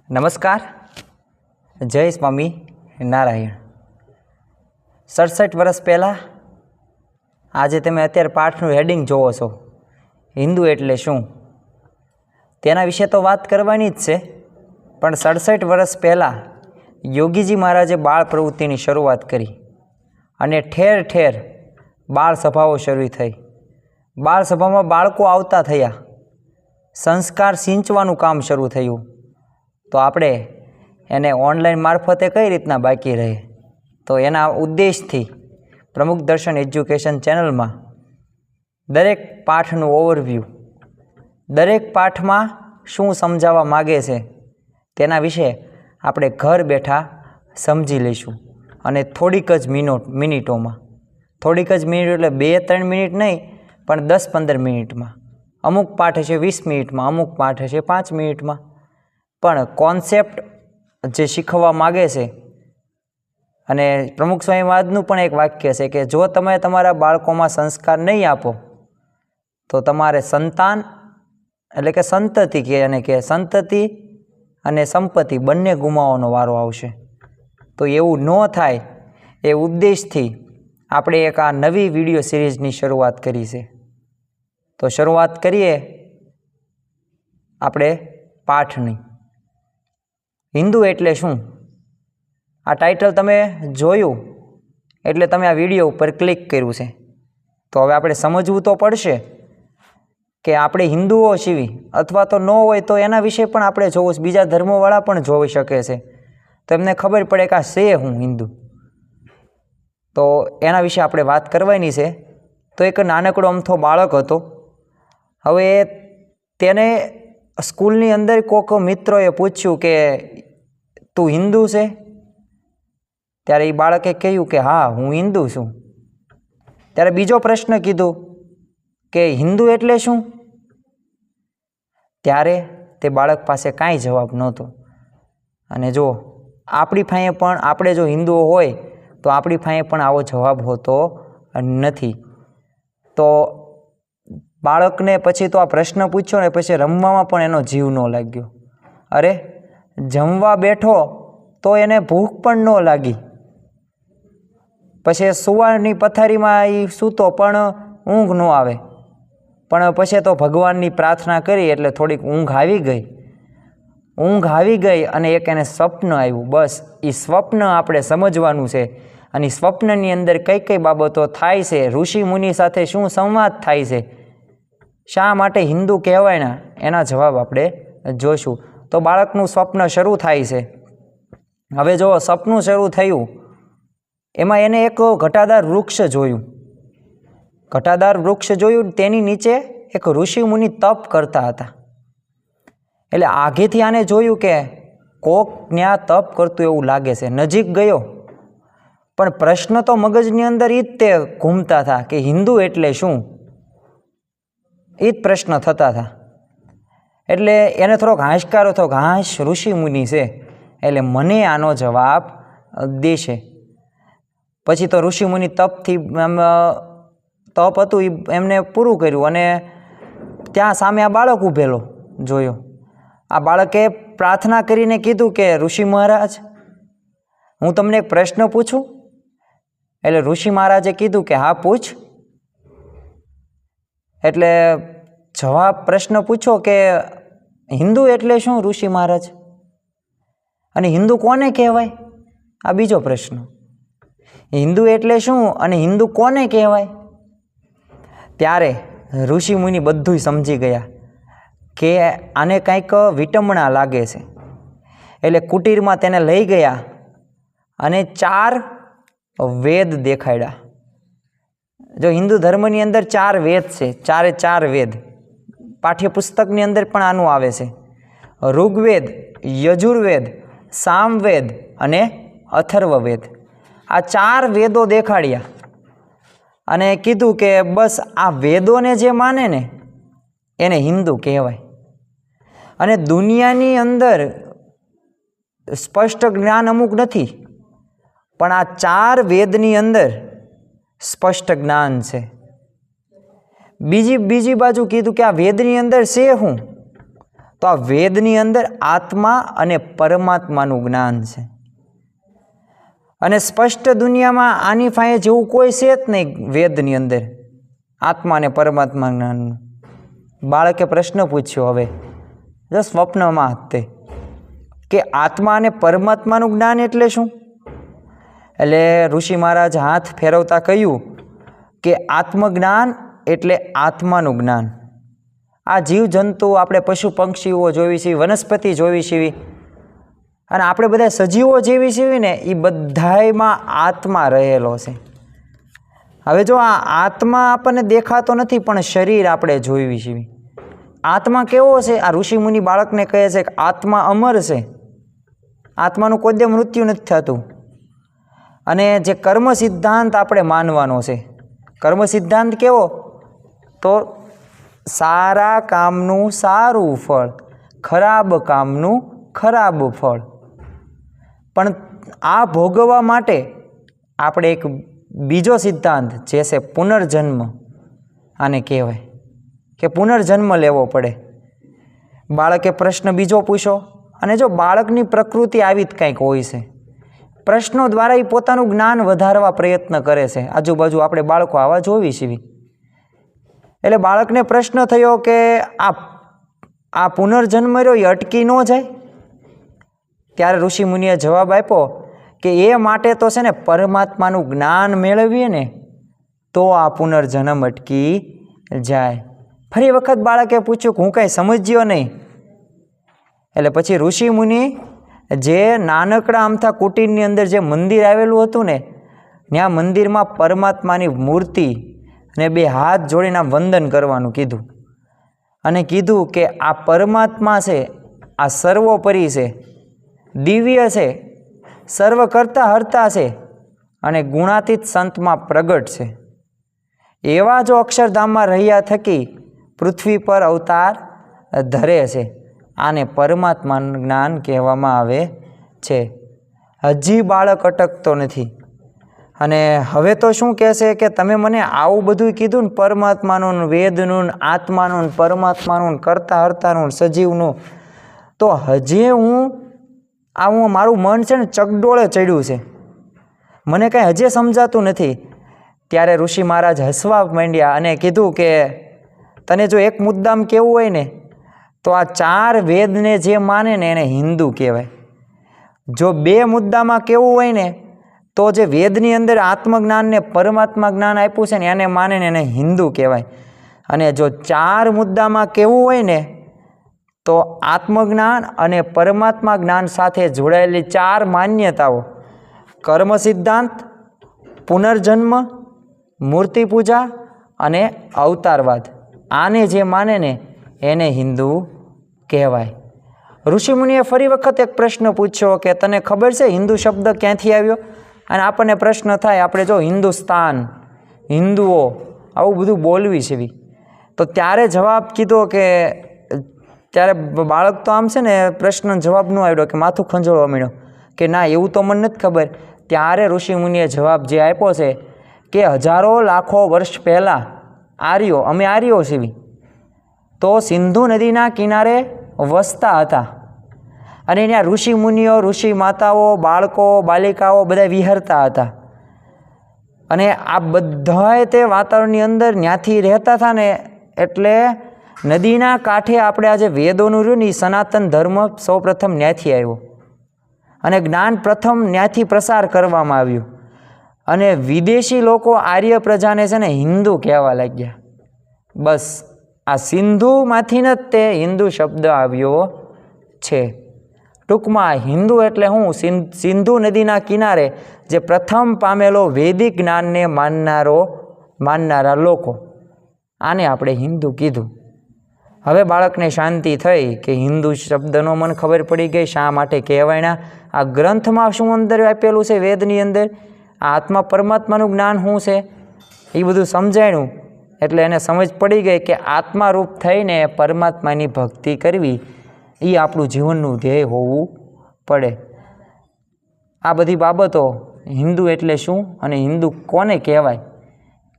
નમસ્કાર, જય સ્વામી નારાયણ। 67 વર્ષ પહેલાં આજે તમે અત્યારે પાઠનું હેડિંગ જોવો છો, હિન્દુ એટલે શું, તેના વિશે તો વાત કરવાની જ છે, પણ 67 વર્ષ પહેલાં યોગીજી મહારાજે બાળ પ્રવૃત્તિની શરૂઆત કરી અને ઠેર ઠેર બાળ સભાઓ શરૂ થઈ। બાળ સભામાં બાળકો આવતા થયા, સંસ્કાર સિંચવાનું કામ શરૂ થયું। તો આપણે એને ઓનલાઈન મારફતે કઈ રીતના બાકી રહે, તો એના ઉદ્દેશથી પ્રમુખ દર્શન એજ્યુકેશન ચેનલમાં દરેક પાઠનું ઓવરવ્યૂ, દરેક પાઠમાં શું સમજાવવા માગે છે તેના વિશે આપણે ઘર બેઠા સમજી લઈશું અને થોડીક જ મિનિટોમાં, થોડીક જ મિનિટ એટલે 2-3 મિનિટ નહીં, પણ 10-15 મિનિટમાં, અમુક પાઠ હશે 20 મિનિટમાં, અમુક પાઠ હશે 5 મિનિટમાં, પણ કોન્સેપ્ટ જે શીખવવા માગે છે। અને પ્રમુખ સ્વામી મહારાજનું પણ એક વાક્ય છે કે જો તમે તમારા બાળકોમાં સંસ્કાર નહીં આપો તો તમારે સંતાન એટલે કે સંતતિ કે અને કે સંતતિ અને સંપત્તિ બંને ગુમાવવાનો વારો આવશે। તો એવું ન થાય એ ઉદ્દેશથી આપણે એક આ નવી વિડીયો સિરીઝની શરૂઆત કરી છે। તો શરૂઆત કરીએ આપણે પાઠની। હિન્દુ એટલે શું? આ ટાઇટલ તમે જોયું એટલે તમે આ વિડીયો ઉપર ક્લિક કર્યું છે, તો હવે આપણે સમજવું તો પડશે કે આપણે હિન્દુઓ છીએ, અથવા તો ન હોય તો એના વિશે પણ આપણે જોવું છે, બીજા ધર્મોવાળા પણ જોઈ શકે છે, તો એમને ખબર પડે કે આ છે હું હિન્દુ, તો એના વિશે આપણે વાત કરવાની છે। તો એક નાનકડો અમથો બાળક હતો, હવે તેને સ્કૂલની અંદર કોઈક મિત્રોએ પૂછ્યું કે તું હિન્દુ છે? ત્યારે એ બાળકે કહ્યું કે હા હું હિન્દુ છું। ત્યારે બીજો પ્રશ્ન કીધું કે હિન્દુ એટલે શું? ત્યારે તે બાળક પાસે કાંઈ જવાબ નહોતો। અને જો આપણી પાસે પણ, આપણે જો હિન્દુઓ હોય તો આપણી પાસે પણ આવો જવાબ હોતો નથી। તો બાળકને પછી તો આ પ્રશ્ન પૂછ્યો ને પછી રમવામાં પણ એનો જીવ ન લાગ્યો। અરે જમવા બેઠો તો એને ભૂખ પણ ન લાગી, પછી સુવાની પથારીમાં એ સૂતો પણ ઊંઘ ન આવે, પણ પછી તો ભગવાનની પ્રાર્થના કરી એટલે થોડીક ઊંઘ આવી ગઈ। ઊંઘ આવી ગઈ અને એક એને સ્વપ્ન આવ્યું। બસ એ સ્વપ્ન આપણે સમજવાનું છે, અને સ્વપ્નની અંદર કઈ કઈ બાબતો થાય છે, ઋષિ મુનિ સાથે શું સંવાદ થાય છે, શા માટે હિન્દુ કહેવાય ને એના જવાબ આપણે જોઈશું। તો બાળકનું સ્વપ્ન શરૂ થાય છે। હવે જો સપનું શરૂ થયું એમાં એને એક ઘટાદાર વૃક્ષ જોયું। ઘટાદાર વૃક્ષ જોયું, તેની નીચે એક ઋષિ મુનિ તપ કરતા હતા। એટલે આગેથી આને જોયું કે કોક ત્યાં તપ કરતું એવું લાગે છે, નજીક ગયો, પણ પ્રશ્ન તો મગજની અંદર એ જ તે ઘૂમતા હતા કે હિન્દુ એટલે શું, એ જ પ્રશ્ન થતા હતા। એટલે એને થોડોક હાશકારો થયો કે હાશ ઋષિ મુનિ છે એટલે મને આનો જવાબ દેશે। પછી તો ઋષિ મુનિ તપથી તપ હતું એ એમને પૂરું કર્યું, અને ત્યાં સામે આ બાળક ઊભેલો જોયો। આ બાળકે પ્રાર્થના કરીને કીધું કે ઋષિ મહારાજ હું તમને એક પ્રશ્ન પૂછું? એટલે ઋષિ મહારાજે કીધું કે હા પૂછ। એટલે જવાબ પ્રશ્ન પૂછો કે હિન્દુ એટલે શું ઋષિ મહારાજ, અને હિન્દુ કોને કહેવાય? આ બીજો પ્રશ્ન, હિન્દુ એટલે શું અને હિન્દુ કોને કહેવાય? ત્યારે ઋષિ મુનિ બધું સમજી ગયા કે આને કંઈક વિટંબણા લાગે છે, એટલે કુટીરમાં તેને લઈ ગયા અને 4 વેદ દેખાડ્યા। જો હિન્દુ ધર્મની અંદર 4 વેદ છે, 4 વેદ, પાઠ્યપુસ્તકની અંદર પણ આનું આવે છે, ઋગ્વેદ, યજુર્વેદ, સામવેદ અને અથર્વવેદ। આ 4 વેદો દેખાડ્યા અને કીધું કે બસ આ વેદોને જે માને ને એને હિન્દુ કહેવાય। અને દુનિયાની અંદર સ્પષ્ટ જ્ઞાન અમુક નથી, પણ આ 4 વેદની અંદર સ્પષ્ટ જ્ઞાન છે। બીજી બાજુ કીધું કે આ વેદની અંદર છે હું, તો આ વેદની અંદર આત્મા અને પરમાત્માનું જ્ઞાન છે. અને સ્પષ્ટ દુનિયામાં આની ફાંયે જેવું કોઈ છે જ નહીં વેદની અંદર આત્મા અને પરમાત્મા જ્ઞાનનું. બાળકે પ્રશ્ન પૂછ્યો હવે જો સ્વપ્નમાં તે કે આત્મા અને પરમાત્માનું જ્ઞાન એટલે શું? એટલે ઋષિ મહારાજ હાથ ફેરવતા કહ્યું કે આત્મજ્ઞાન એટલે આત્માનું જ્ઞાન. આ જીવજંતુ આપણે પશુ પક્ષીઓ જોવી છીએ, વનસ્પતિ જોવી છીએ, અને આપણે બધા સજીવો જેવી છીએ ને એ બધામાં આત્મા રહેલો છે. હવે જો આ આત્મા આપણને દેખાતો નથી પણ શરીર આપણે જોઈ છીએ. આત્મા કેવો છે? આ ઋષિમુનિ બાળકને કહે છે કે આત્મા અમર છે, આત્માનું કોઈ મૃત્યુ નથી થતું. અને જે કર્મ સિદ્ધાંત આપણે માનવાનો છે, કર્મ સિદ્ધાંત કેવો? તો સારા કામનું સારું ફળ, ખરાબ કામનું ખરાબ ફળ. પણ આ ભોગવવા માટે આપણે એક બીજો સિદ્ધાંત જે છે પુનર્જન્મ, આને કહેવાય કે પુનર્જન્મ લેવો પડે. બાળકે પ્રશ્ન બીજો પૂછ્યો, અને જો બાળકની પ્રકૃતિ આવી જ કંઈક હોય છે, પ્રશ્નો દ્વારા એ પોતાનું જ્ઞાન વધારવા પ્રયત્ન કરે છે. આજુબાજુ આપણે બાળકો આવા જોવી છીએ. એટલે બાળકને પ્રશ્ન થયો કે આ પુનર્જન્મ રહ્યો એ અટકી ન જાય? ત્યારે ઋષિમુનિએ જવાબ આપ્યો કે એ માટે તો છે ને પરમાત્માનું જ્ઞાન મેળવીએ ને તો આ પુનર્જન્મ અટકી જાય. ફરી વખત બાળકે પૂછ્યું કે હું કાંઈ સમજ્યો નહીં. એટલે પછી ઋષિમુનિ જે નાનકડા અમથા કુટીરની અંદર જે મંદિર આવેલું હતું ને, ત્યાં મંદિરમાં પરમાત્માની મૂર્તિ અને બે હાથ જોડીને વંદન કરવાનું કીધું. અને કીધું કે આ પરમાત્મા છે, આ સર્વોપરી છે, દિવ્ય છે, સર્વ કરતા હરતા છે અને ગુણાતીત સંતમાં પ્રગટ છે. એવા જો અક્ષરધામમાં રહ્યા થકી પૃથ્વી પર અવતાર ધરે છે. આને પરમાત્માનું જ્ઞાન કહેવામાં આવે છે. હજી બાળક અટકતો નથી. અને હવે તો શું કહેશે કે તમે મને આવું બધું કીધું ને, પરમાત્માનું, વેદનું, આત્માનું, પરમાત્માનું, કરતા હરતાનું, સજીવનું, તો હજી હું મારું મન છે ને ચકડોળે ચડ્યું છે, મને કાંઈ હજી સમજાતું નથી. ત્યારે ઋષિ મહારાજ હસવા માંડ્યા અને કીધું કે તને જો એક મુદ્દામાં કહેવું હોય ને તો આ 4 વેદને જે માને ને એને હિન્દુ કહેવાય. જો 2 મુદ્દામાં કહેવું હોય ને તો જે વેદની અંદર આત્મજ્ઞાન ને પરમાત્મા જ્ઞાન આપ્યું છે ને એને માને ને એને હિન્દુ કહેવાય. અને જો 4 મુદ્દામાં કહેવું હોય ને તો આત્મજ્ઞાન અને પરમાત્મા જ્ઞાન સાથે જોડાયેલી 4 માન્યતાઓ, કર્મ સિદ્ધાંત, પુનર્જન્મ, મૂર્તિ પૂજા અને અવતારવાદ, આને જે માને ને એને હિન્દુ કહેવાય. ઋષિમુનિએ ફરી વખત એક પ્રશ્ન પૂછ્યો કે તને ખબર છે હિન્દુ શબ્દ ક્યાંથી આવ્યો? અને આપણને પ્રશ્ન થાય, આપણે જો હિન્દુસ્તાન, હિન્દુઓ આવું બધું બોલવી છે, તો ત્યારે જવાબ કીધો કે ત્યારે બાળક તો આમ છે ને પ્રશ્ન જવાબ ન આવ્યો કે માથું ખંજોળવા માંડ્યો કે ના એવું તો મને નથી ખબર. ત્યારે ઋષિમુનિએ જવાબ જે આપ્યો છે કે હજારો લાખો વર્ષ પહેલાં અમે આર્યો છીએ તો સિંધુ નદીના કિનારે વસતા હતા. અને ત્યાં ઋષિ મુનિઓ, ઋષિ માતાઓ, બાળકો, બાલિકાઓ બધા વિહરતા હતા. અને આ બધાએ તે વાતાવરણની અંદર ત્યાંથી રહેતા હતા ને, એટલે નદીના કાંઠે આપણે આજે વેદોનું રહ્યું ને એ સનાતન ધર્મ સૌપ્રથમ ત્યાંથી આવ્યો. અને જ્ઞાન પ્રથમ ત્યાંથી પ્રસાર કરવામાં આવ્યું. અને વિદેશી લોકો આર્ય પ્રજાને છે ને હિન્દુ કહેવા લાગ્યા. બસ આ સિંધુમાંથી જ તે હિન્દુ શબ્દ આવ્યો છે. ટૂંકમાં હિન્દુ એટલે હું? સિંધુ નદીના કિનારે જે પ્રથમ પામેલો વૈદિક જ્ઞાનને માનનારા લોકો, આને આપણે હિન્દુ કીધું. હવે બાળકને શાંતિ થઈ કે હિન્દુ શબ્દનો મને ખબર પડી ગઈ, શા માટે કહેવાયના, આ ગ્રંથમાં શું અંદર આપેલું છે વેદની અંદર, આ આત્મા પરમાત્માનું જ્ઞાન શું છે એ બધું સમજાયું. એટલે એને સમજ પડી ગઈ કે આત્મારૂપ થઈને પરમાત્માની ભક્તિ કરવી એ આપણું જીવનનું ધ્યેય હોવું પડે. આ બધી બાબતો હિન્દુ એટલે શું અને હિન્દુ કોને કહેવાય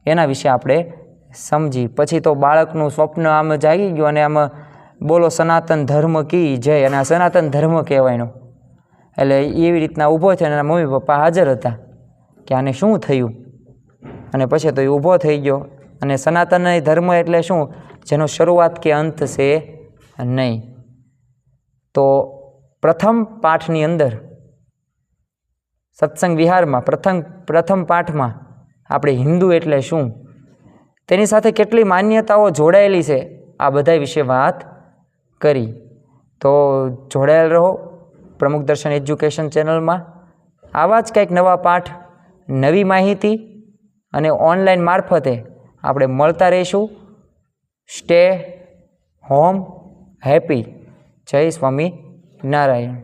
એના વિશે આપણે સમજી. પછી તો બાળકનું સ્વપ્ન આમ જાગી ગયું અને આમ બોલો સનાતન ધર્મ કી જય, અને આ સનાતન ધર્મ કહેવાયનો. એટલે એવી રીતના ઊભો થયો અને એના મમ્મી પપ્પા હાજર હતા કે આને શું થયું, અને પછી તો એ ઊભો થઈ ગયો. અને સનાતન ધર્મ એટલે શું? જેનો શરૂઆત કે અંત છે નહીં. તો પ્રથમ પાઠની અંદર સત્સંગ વિહારમાં પ્રથમ પાઠમાં આપણે હિન્દુ એટલે શું, તેની સાથે કેટલી માન્યતાઓ જોડાયેલી છે, આ બધા વિશે વાત કરી. તો જોડાયેલ રહો પ્રમુખ દર્શન એજ્યુકેશન ચેનલમાં. આવા જ કંઈક નવા પાઠ, નવી માહિતી અને ઓનલાઈન મારફતે આપણે મળતા રહીશું. Stay home happy. જય સ્વામી નારાયણ.